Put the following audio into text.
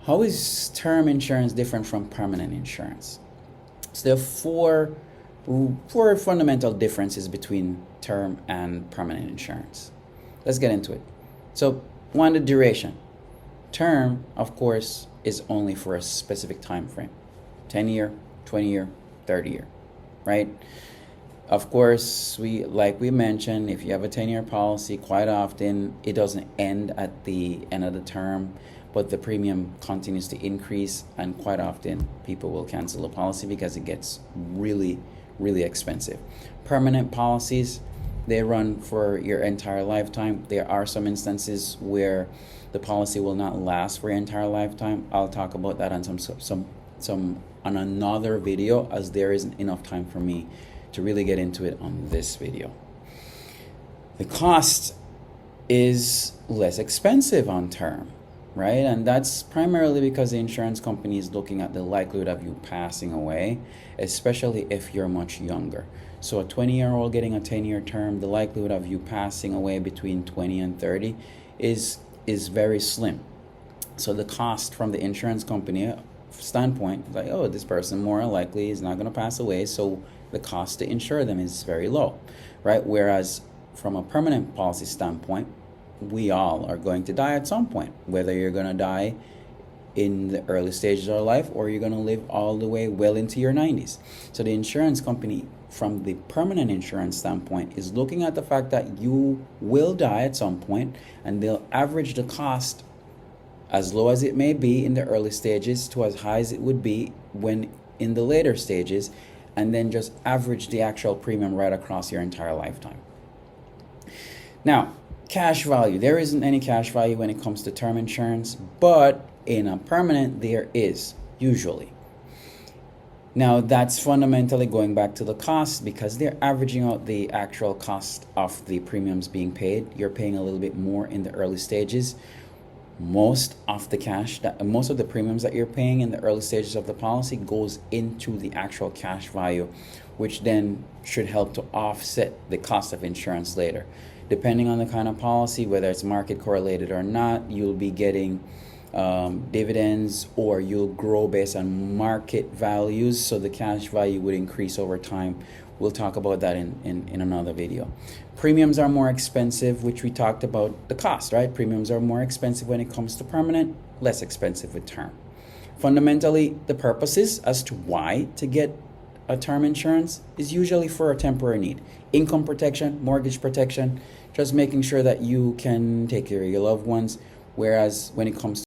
How is term insurance different from permanent insurance? So there are four fundamental differences between term and permanent insurance. Let's get into it. So, one, the duration. Term, of course, is only for a specific time frame. 10-year, 20-year, 30-year, right? Of course, like we mentioned, if you have a 10-year policy, quite often it doesn't end at the end of the term, but the premium continues to increase, and quite often people will cancel the policy because it gets really, really expensive. Permanent policies, they run for your entire lifetime. There are some instances where the policy will not last for your entire lifetime. I'll talk about that on some on another video, as there isn't enough time for me to really get into it on this video. The cost is less expensive on term, right? And that's primarily because the insurance company is looking at the likelihood of you passing away, especially if you're much younger. So a 20-year-old getting a 10-year term, the likelihood of you passing away between 20 and 30 is very slim. So the cost from the insurance company standpoint is like, oh, this person more likely is not going to pass away, so the cost to insure them is very low, right? Whereas from a permanent policy standpoint, we all are going to die at some point, whether you're going to die in the early stages of our life or you're going to live all the way well into your 90s. So the insurance company, from the permanent insurance standpoint, is looking at the fact that you will die at some point, and they'll average the cost as low as it may be in the early stages to as high as it would be when in the later stages, and then just average the actual premium right across your entire lifetime. Now, cash value. There isn't any cash value when it comes to term insurance, but in a permanent there is, usually. Now, that's fundamentally going back to the cost, because they're averaging out the actual cost of the premiums being paid. You're paying a little bit more in the early stages. Most of the premiums that you're paying in the early stages of the policy goes into the actual cash value, which then should help to offset the cost of insurance later. Depending on the kind of policy, whether it's market correlated or not, you'll be getting dividends, or you'll grow based on market values, so the cash value would increase over time. We'll talk about that in another video. Premiums are more expensive, which we talked about the cost, right? Premiums are more expensive when it comes to permanent, less expensive with term. Fundamentally, the purposes as to why to get a term insurance is usually for a temporary need. Income protection, mortgage protection, just making sure that you can take care of your loved ones. Whereas when it comes